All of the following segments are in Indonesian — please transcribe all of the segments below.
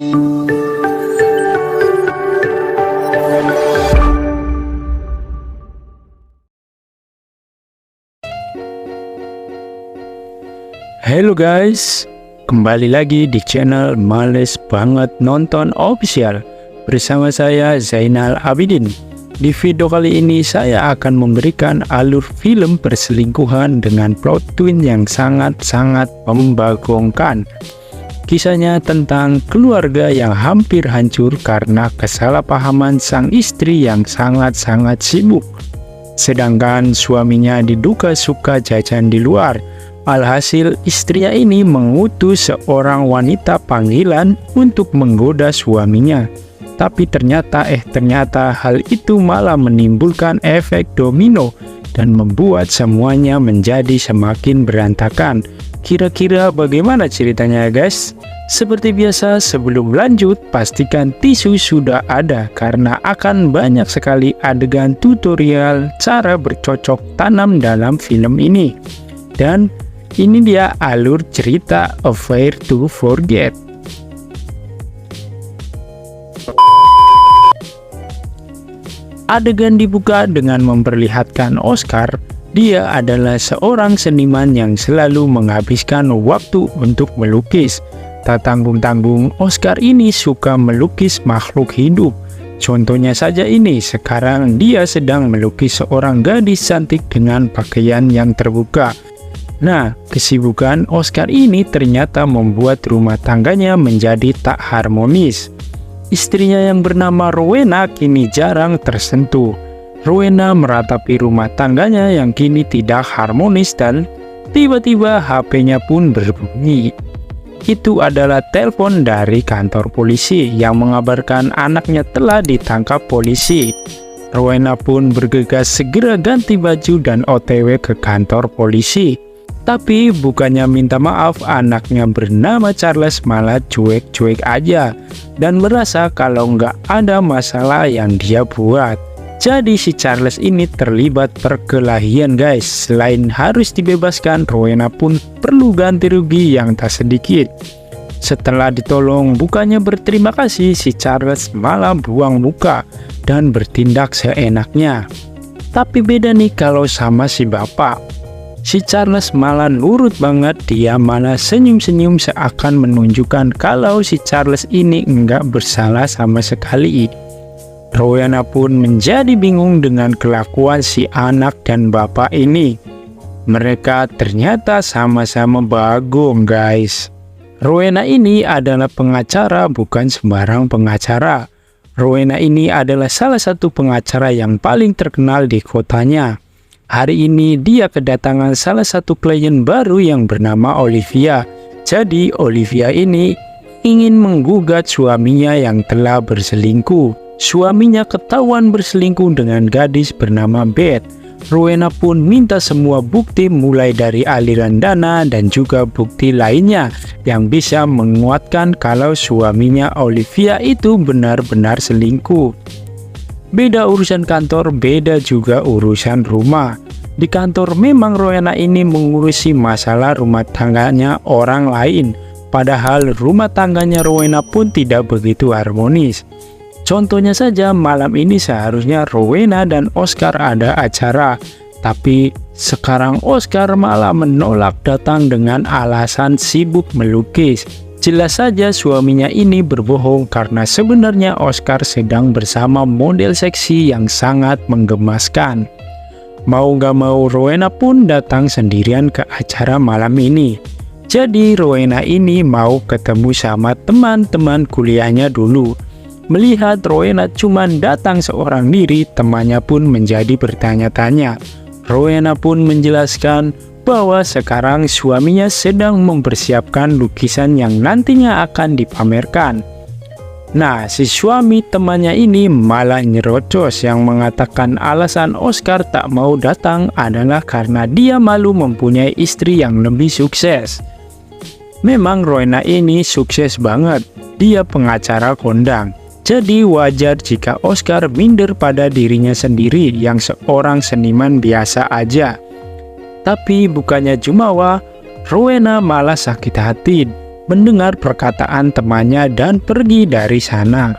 Halo guys, kembali lagi di channel Males Banget Nonton Official bersama saya Zainal Abidin. Di video kali ini saya akan memberikan alur film perselingkuhan dengan plot twist yang sangat-sangat membagongkan. Kisahnya tentang keluarga yang hampir hancur karena kesalahpahaman sang istri yang sangat-sangat sibuk. Sedangkan suaminya diduga suka jajan di luar. Alhasil istrinya ini mengutus seorang wanita panggilan untuk menggoda suaminya. Tapi ternyata hal itu malah menimbulkan efek domino dan membuat semuanya menjadi semakin berantakan. Kira-kira bagaimana ceritanya guys? Seperti biasa sebelum lanjut pastikan tisu sudah ada karena akan banyak sekali adegan tutorial cara bercocok tanam dalam film ini. Dan ini dia alur cerita Affair to Forget. Adegan dibuka dengan memperlihatkan Oscar. Dia adalah seorang seniman yang selalu menghabiskan waktu untuk melukis. Tak tanggung-tanggung, Oscar ini suka melukis makhluk hidup. Contohnya saja ini, sekarang dia sedang melukis seorang gadis cantik dengan pakaian yang terbuka. Nah, kesibukan Oscar ini ternyata membuat rumah tangganya menjadi tak harmonis. Istrinya yang bernama Rowena kini jarang tersentuh. Rowena meratapi rumah tangganya yang kini tidak harmonis dan tiba-tiba HP-nya pun berbunyi. Itu adalah telepon dari kantor polisi yang mengabarkan anaknya telah ditangkap polisi. Rowena pun bergegas segera ganti baju dan OTW ke kantor polisi. Tapi bukannya minta maaf, anaknya bernama Charles malah cuek-cuek aja dan merasa kalau nggak ada masalah yang dia buat. Jadi si Charles ini terlibat perkelahian guys. Selain harus dibebaskan, Rowena pun perlu ganti rugi yang tak sedikit. Setelah ditolong, bukannya berterima kasih, si Charles malah buang muka dan bertindak seenaknya. Tapi beda nih kalau sama si bapak. Si Charles malah nurut banget, dia malah senyum-senyum seakan menunjukkan kalau si Charles ini enggak bersalah sama sekali. Rowena pun menjadi bingung dengan kelakuan si anak dan bapak ini. Mereka ternyata sama-sama bagong guys. Rowena ini adalah pengacara, bukan sembarang pengacara. Rowena ini adalah salah satu pengacara yang paling terkenal di kotanya. Hari ini dia kedatangan salah satu klien baru yang bernama Olivia. Jadi Olivia ini ingin menggugat suaminya yang telah berselingkuh. Suaminya ketahuan berselingkuh dengan gadis bernama Beth. Rowena pun minta semua bukti mulai dari aliran dana dan juga bukti lainnya yang bisa menguatkan kalau suaminya Olivia itu benar-benar selingkuh. Beda urusan kantor, beda juga urusan rumah. Di kantor memang Rowena ini mengurusi masalah rumah tangganya orang lain. Padahal rumah tangganya Rowena pun tidak begitu harmonis. Contohnya saja malam ini seharusnya Rowena dan Oscar ada acara. Tapi sekarang Oscar malah menolak datang dengan alasan sibuk melukis. Jelas saja suaminya ini berbohong karena sebenarnya Oscar sedang bersama model seksi yang sangat menggemaskan. Mau gak mau Rowena pun datang sendirian ke acara malam ini. Jadi Rowena ini mau ketemu sama teman-teman kuliahnya dulu. Melihat Rowena cuma datang seorang diri, temannya pun menjadi bertanya-tanya. Rowena pun menjelaskan bahwa sekarang suaminya sedang mempersiapkan lukisan yang nantinya akan dipamerkan. Nah, si suami temannya ini malah nyerocos yang mengatakan alasan Oscar tak mau datang adalah karena dia malu mempunyai istri yang lebih sukses. Memang Rowena ini sukses banget, dia pengacara kondang. Jadi wajar jika Oscar minder pada dirinya sendiri yang seorang seniman biasa aja. Tapi bukannya jumawa, Rowena malah sakit hati. mendengar perkataan temannya dan pergi dari sana.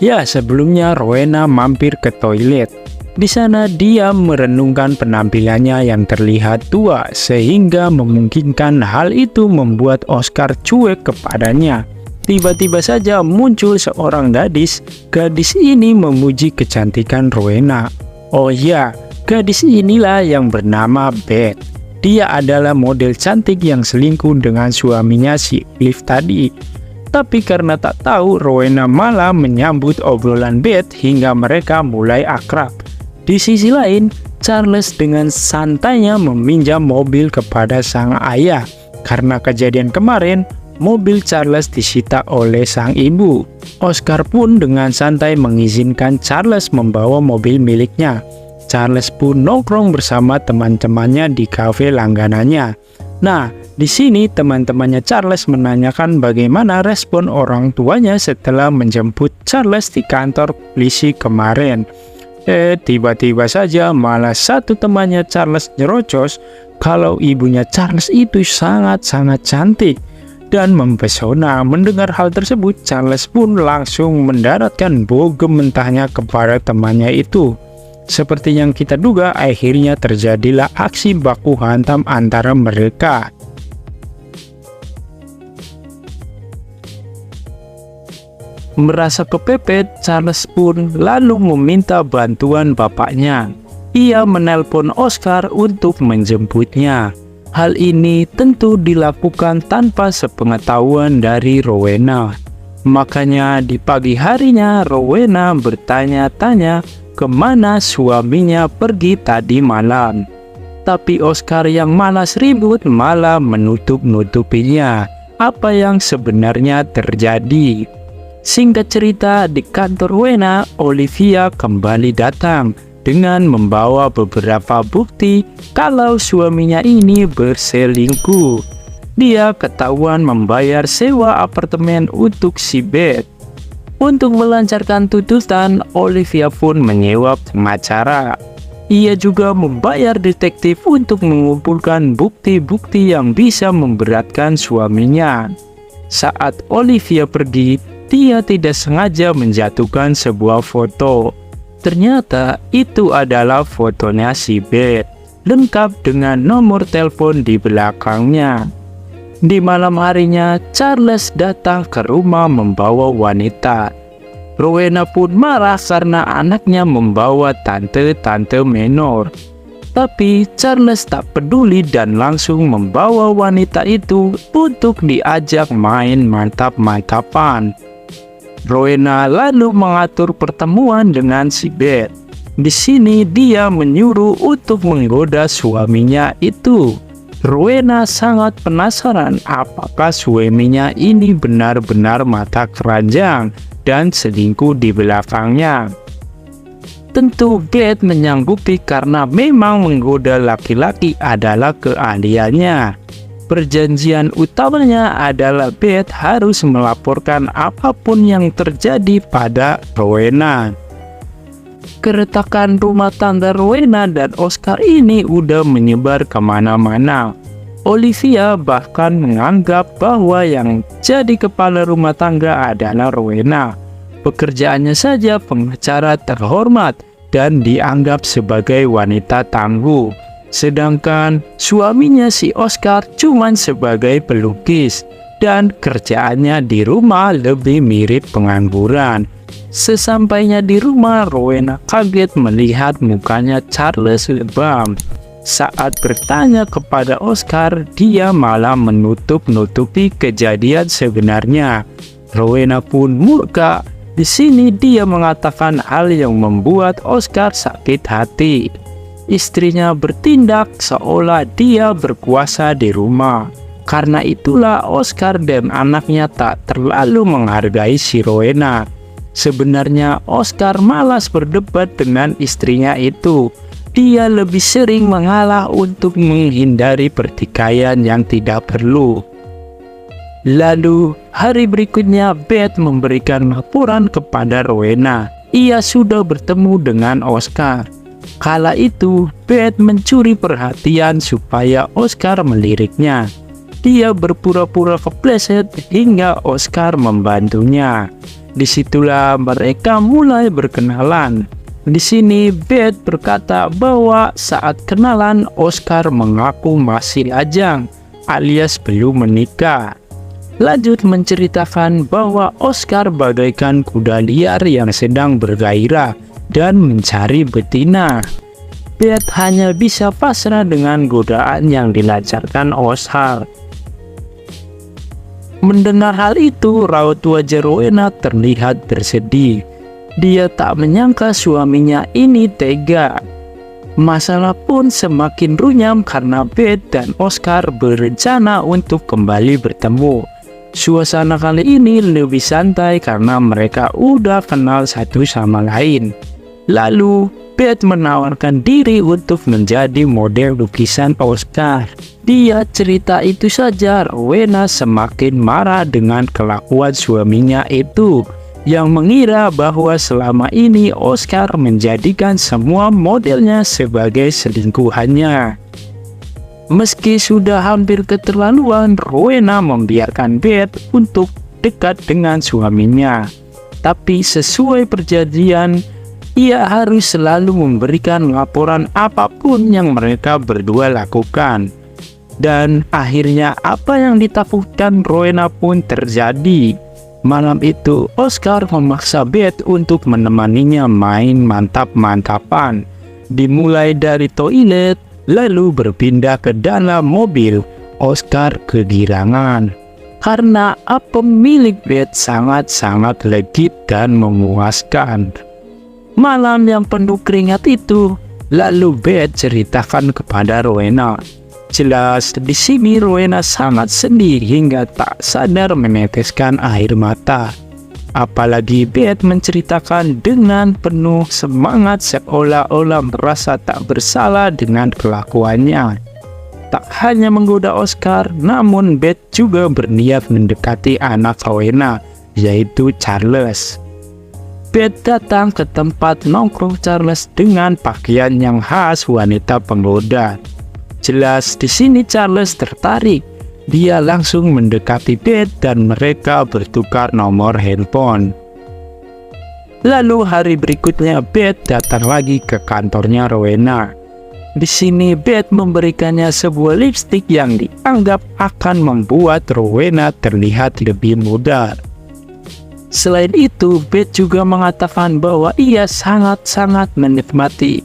Ya, sebelumnya Rowena mampir ke toilet. Di sana dia merenungkan penampilannya yang terlihat tua, sehingga memungkinkan hal itu membuat Oscar cuek kepadanya. Tiba-tiba saja muncul seorang gadis. Gadis ini memuji kecantikan Rowena. Oh ya, gadis inilah yang bernama Beth. Dia adalah model cantik yang selingkuh dengan suaminya si Cliff tadi. Tapi karena tak tahu, Rowena malah menyambut obrolan Beth hingga mereka mulai akrab. Di sisi lain, Charles dengan santainya meminjam mobil kepada sang ayah. Karena kejadian kemarin, mobil Charles disita oleh sang ibu. Oscar pun dengan santai mengizinkan Charles membawa mobil miliknya. Charles pun nongkrong bersama teman-temannya di kafe langganannya. Nah, di sini teman-temannya Charles menanyakan bagaimana respon orang tuanya setelah menjemput Charles di kantor polisi kemarin. Tiba-tiba saja malah satu temannya Charles nyerocos kalau ibunya Charles itu sangat-sangat cantik dan mempesona. Mendengar hal tersebut, Charles pun langsung mendaratkan bogem mentahnya kepada temannya itu. Seperti yang kita duga, akhirnya terjadilah aksi baku hantam antara mereka. Merasa kepepet, Charles pun lalu meminta bantuan bapaknya. Ia menelpon Oscar untuk menjemputnya. Hal ini tentu dilakukan tanpa sepengetahuan dari Rowena. Makanya di pagi harinya Rowena bertanya-tanya kemana suaminya pergi tadi malam. Tapi Oscar yang malas ribut malah menutup-nutupinya apa yang sebenarnya terjadi. Singkat cerita, di kantor Rowena, Olivia kembali datang dengan membawa beberapa bukti kalau suaminya ini berselingkuh. Dia ketahuan membayar sewa apartemen untuk si Beth. Untuk melancarkan tuntutan, Olivia pun menyewa pengacara. Ia juga membayar detektif untuk mengumpulkan bukti-bukti yang bisa memberatkan suaminya. Saat Olivia pergi, dia tidak sengaja menjatuhkan sebuah foto. Ternyata itu adalah fotonya si Beth, lengkap dengan nomor telepon di belakangnya. Di malam harinya, Charles datang ke rumah membawa wanita. Rowena pun marah karena anaknya membawa tante-tante menor. Tapi Charles tak peduli dan langsung membawa wanita itu untuk diajak main mantap-mantapan. Rowena lalu mengatur pertemuan dengan si Beth. Di sini dia menyuruh untuk menggoda suaminya itu. Rowena sangat penasaran apakah suaminya ini benar-benar mata keranjang dan selingkuh di belakangnya. Tentu Beth menyanggupi karena memang menggoda laki-laki adalah keahliannya. Perjanjian utamanya adalah Beth harus melaporkan apapun yang terjadi pada Rowena. Keretakan rumah tangga Rowena dan Oscar ini udah menyebar kemana-mana. Olivia bahkan menganggap bahwa yang jadi kepala rumah tangga adalah Rowena. Pekerjaannya saja pengacara terhormat dan dianggap sebagai wanita tangguh. Sedangkan suaminya si Oscar cuman sebagai pelukis dan kerjaannya di rumah lebih mirip pengangguran. Sesampainya di rumah, Rowena kaget melihat mukanya Charles lebam. Saat bertanya kepada Oscar, dia malah menutup-nutupi kejadian sebenarnya. Rowena pun murka. Di sini dia mengatakan hal yang membuat Oscar sakit hati. Istrinya bertindak seolah dia berkuasa di rumah. Karena itulah Oscar dan anaknya tak terlalu menghargai si Rowena. Sebenarnya Oscar malas berdebat dengan istrinya itu. Dia lebih sering mengalah untuk menghindari pertikaian yang tidak perlu. Lalu hari berikutnya Beth memberikan laporan kepada Rowena. Ia sudah bertemu dengan Oscar. Kala itu Beth mencuri perhatian supaya Oscar meliriknya. dia berpura-pura kepleset hingga Oscar membantunya. Disitulah mereka mulai berkenalan. Di sini Beth berkata bahwa saat kenalan Oscar mengaku masih lajang alias belum menikah. Lanjut menceritakan bahwa Oscar bagaikan kuda liar yang sedang bergairah dan mencari betina. Beth hanya bisa pasrah dengan godaan yang dilancarkan Oscar. Mendengar hal itu, raut wajah Rowena terlihat bersedih. Dia tak menyangka suaminya ini tega. Masalah pun semakin runyam karena Beth dan Oscar berencana untuk kembali bertemu. Suasana kali ini lebih santai karena mereka udah kenal satu sama lain. Lalu, Beth menawarkan diri untuk menjadi model lukisan Oscar. Dia cerita itu saja, Rowena semakin marah dengan kelakuan suaminya itu, yang mengira bahwa selama ini Oscar menjadikan semua modelnya sebagai selingkuhannya. Meski sudah hampir keterlaluan, Rowena membiarkan Beth untuk dekat dengan suaminya. Tapi sesuai perjanjian, ia harus selalu memberikan laporan apapun yang mereka berdua lakukan. Dan akhirnya apa yang ditakutkan Rowena pun terjadi. Malam itu Oscar memaksa Beth untuk menemaninya main mantap-mantapan. Dimulai dari toilet, lalu berpindah ke dalam mobil. Oscar kegirangan karena apa milik Beth sangat-sangat legit dan memuaskan. Malam yang penuh keringat itu, lalu Beth ceritakan kepada Rowena. Jelas di sini Rowena sangat sedih hingga tak sadar meneteskan air mata. Apalagi Beth menceritakan dengan penuh semangat seolah-olah merasa tak bersalah dengan kelakuannya. Tak hanya menggoda Oscar, namun Beth juga berniat mendekati anak Rowena, yaitu Charles. Beth datang ke tempat nongkrong Charles dengan pakaian yang khas wanita penggoda. Jelas di sini Charles tertarik. Dia langsung mendekati Beth dan mereka bertukar nomor handphone. Lalu hari berikutnya Beth datang lagi ke kantornya Rowena. Di sini Beth memberikannya sebuah lipstik yang dianggap akan membuat Rowena terlihat lebih muda. Selain itu, Beth juga mengatakan bahwa ia sangat-sangat menikmati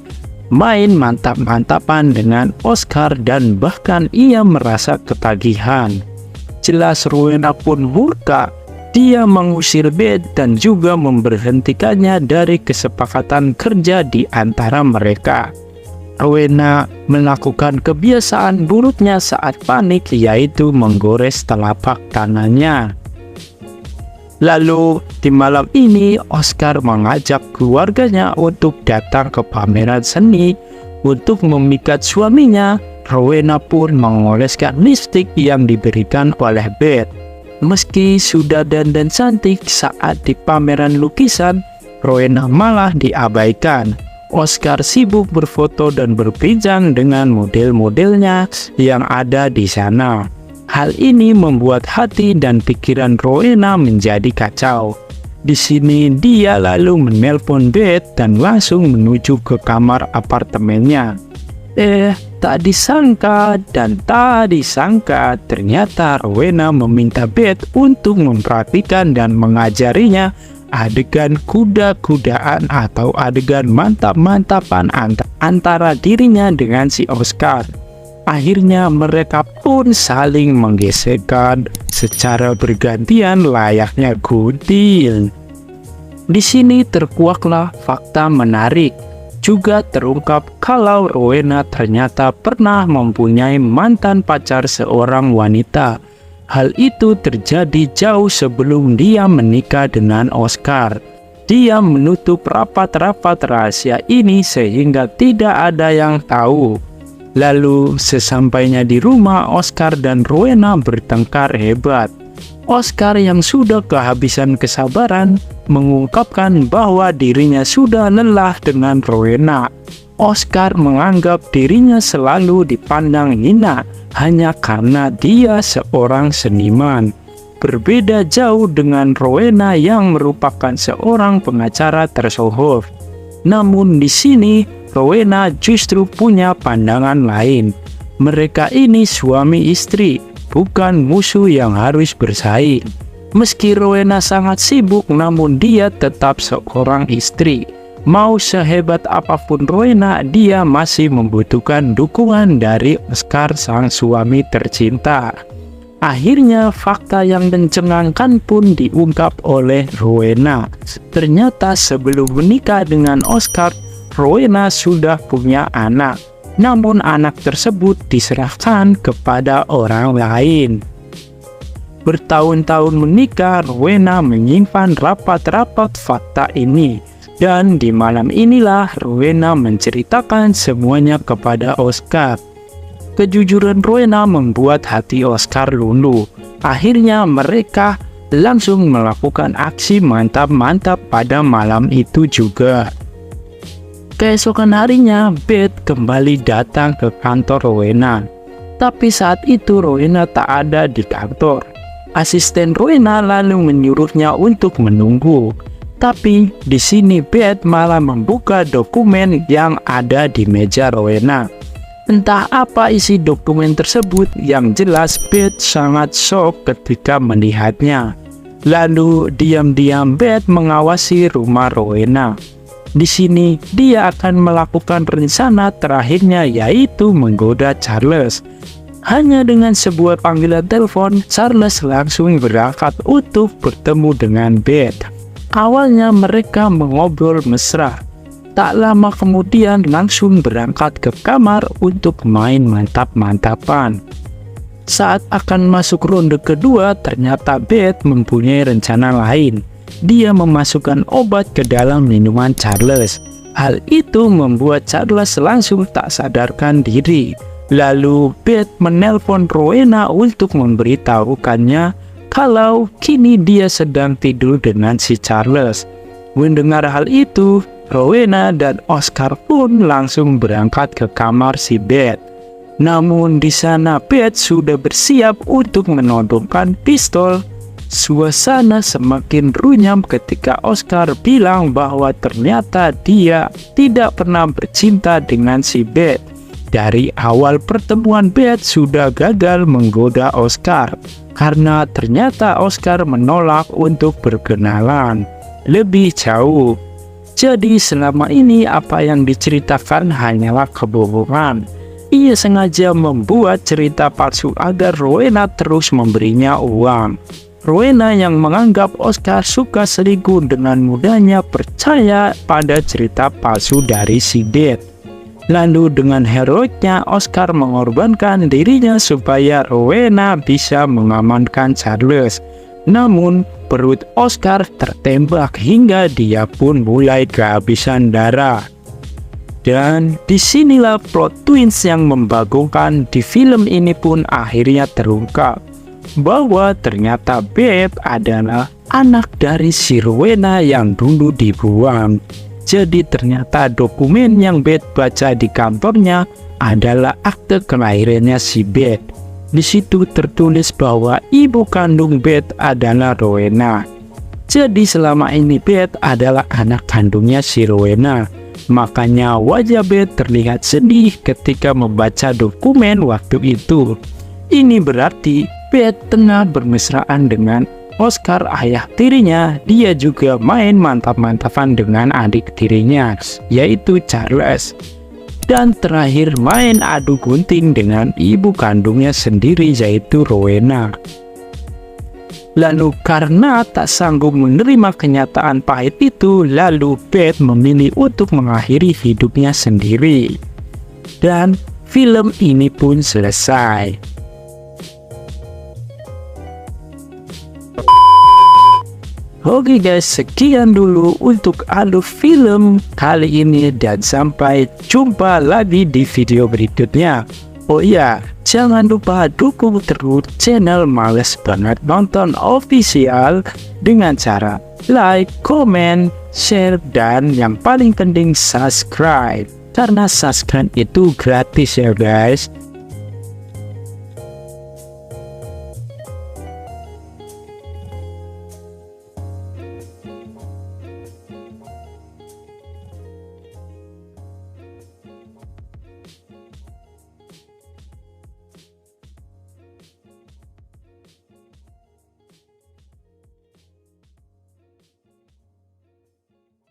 main mantap-mantapan dengan Oscar dan bahkan ia merasa ketagihan. Jelas Rowena pun murka. Dia mengusir Beth dan juga memberhentikannya dari kesepakatan kerja di antara mereka. Rowena melakukan kebiasaan buruknya saat panik, yaitu menggores telapak tangannya. Lalu di malam ini Oscar mengajak keluarganya untuk datang ke pameran seni untuk memikat suaminya. Rowena pun mengoleskan lipstik yang diberikan oleh Beth. Meski sudah dandan cantik saat di pameran lukisan, Rowena malah diabaikan. Oscar sibuk berfoto dan berbincang dengan model-modelnya yang ada di sana. Hal ini membuat hati dan pikiran Rowena menjadi kacau. Di sini dia lalu menelpon Beth dan langsung menuju ke kamar apartemennya. Tak disangka dan tak disangka ternyata Rowena meminta Beth untuk memperhatikan dan mengajarinya adegan kuda-kudaan atau adegan mantap-mantapan antara dirinya dengan si Oscar. Akhirnya mereka pun saling menggesekkan secara bergantian layaknya kutil. Di sini terkuaklah fakta menarik. Juga terungkap kalau Rowena ternyata pernah mempunyai mantan pacar seorang wanita. Hal itu terjadi jauh sebelum dia menikah dengan Oscar. Dia menutup rapat-rapat rahasia ini sehingga tidak ada yang tahu. Lalu sesampainya di rumah, Oscar dan Rowena bertengkar hebat. Oscar yang sudah kehabisan kesabaran mengungkapkan bahwa dirinya sudah lelah dengan Rowena. Oscar menganggap dirinya selalu dipandang hina hanya karena dia seorang seniman. Berbeda jauh dengan Rowena yang merupakan seorang pengacara tersohor. Namun di sini Rowena justru punya pandangan lain. Mereka ini suami istri, bukan musuh yang harus bersaing. Meski Rowena sangat sibuk, namun dia tetap seorang istri. Mau sehebat apapun Rowena, dia masih membutuhkan dukungan dari Oscar sang suami tercinta. Akhirnya fakta yang mencengangkan pun diungkap oleh Rowena. Ternyata sebelum menikah dengan Oscar, Rowena sudah punya anak. Namun anak tersebut diserahkan kepada orang lain. Bertahun-tahun menikah, Rowena menyimpan rapat-rapat fakta ini. Dan di malam inilah Rowena menceritakan semuanya kepada Oscar. Kejujuran Rowena membuat hati Oscar luluh. Akhirnya mereka langsung melakukan aksi mantap-mantap pada malam itu juga. Keesokan harinya, Beth kembali datang ke kantor Rowena. Tapi saat itu Rowena tak ada di kantor. Asisten Rowena lalu menyuruhnya untuk menunggu. Tapi di sini Beth malah membuka dokumen yang ada di meja Rowena. Entah apa isi dokumen tersebut, yang jelas Beth sangat shock ketika melihatnya. Lalu diam-diam Beth mengawasi rumah Rowena. Di sini dia akan melakukan rencana terakhirnya, yaitu menggoda Charles. Hanya dengan sebuah panggilan telepon, Charles langsung berangkat untuk bertemu dengan Beth. Awalnya mereka mengobrol mesra. Tak lama kemudian langsung berangkat ke kamar untuk main mantap-mantapan. Saat akan masuk ronde kedua, ternyata Beth mempunyai rencana lain. Dia memasukkan obat ke dalam minuman Charles. Hal itu membuat Charles langsung tak sadarkan diri. Lalu Beth menelpon Rowena untuk memberitahukannya kalau kini dia sedang tidur dengan si Charles. Mendengar hal itu, Rowena dan Oscar pun langsung berangkat ke kamar si Beth. Namun di sana Beth sudah bersiap untuk menodongkan pistol. Suasana semakin runyam ketika Oscar bilang bahwa ternyata dia tidak pernah bercinta dengan si Beth. Dari awal pertemuan Beth sudah gagal menggoda Oscar karena ternyata Oscar menolak untuk berkenalan lebih jauh. Jadi selama ini apa yang diceritakan hanyalah kebohongan. Ia sengaja membuat cerita palsu agar Rowena terus memberinya uang. Rowena yang menganggap Oscar suka selingkuh dengan mudahnya percaya pada cerita palsu dari si Beth. Lalu dengan heroiknya Oscar mengorbankan dirinya supaya Rowena bisa mengamankan Charles. Namun perut Oscar tertembak hingga dia pun mulai kehabisan darah. Dan disinilah plot twist yang membagongkan di film ini pun akhirnya terungkap. Bahwa ternyata Beth adalah anak dari si Rowena yang dulu dibuang. Jadi ternyata dokumen yang Beth baca di kantornya adalah akte kelahirannya si Beth. Di situ tertulis bahwa ibu kandung Beth adalah Rowena. Jadi selama ini Beth adalah anak kandungnya si Rowena. Makanya wajah Beth terlihat sedih ketika membaca dokumen waktu itu. Ini berarti Beth tengah bermesraan dengan Oscar, ayah tirinya. Dia juga main mantap-mantapan dengan adik tirinya, yaitu Charles. Dan terakhir main adu gunting dengan ibu kandungnya sendiri, yaitu Rowena. Lalu karena tak sanggup menerima kenyataan pahit itu, lalu Beth memilih untuk mengakhiri hidupnya sendiri. Dan film ini pun selesai. Oke guys, sekian dulu untuk alur film kali ini dan sampai jumpa lagi di video berikutnya. Oh iya, jangan lupa dukung terus channel Males Banget Nonton Official dengan cara like, comment, share, dan yang paling penting subscribe. karena subscribe itu gratis ya guys.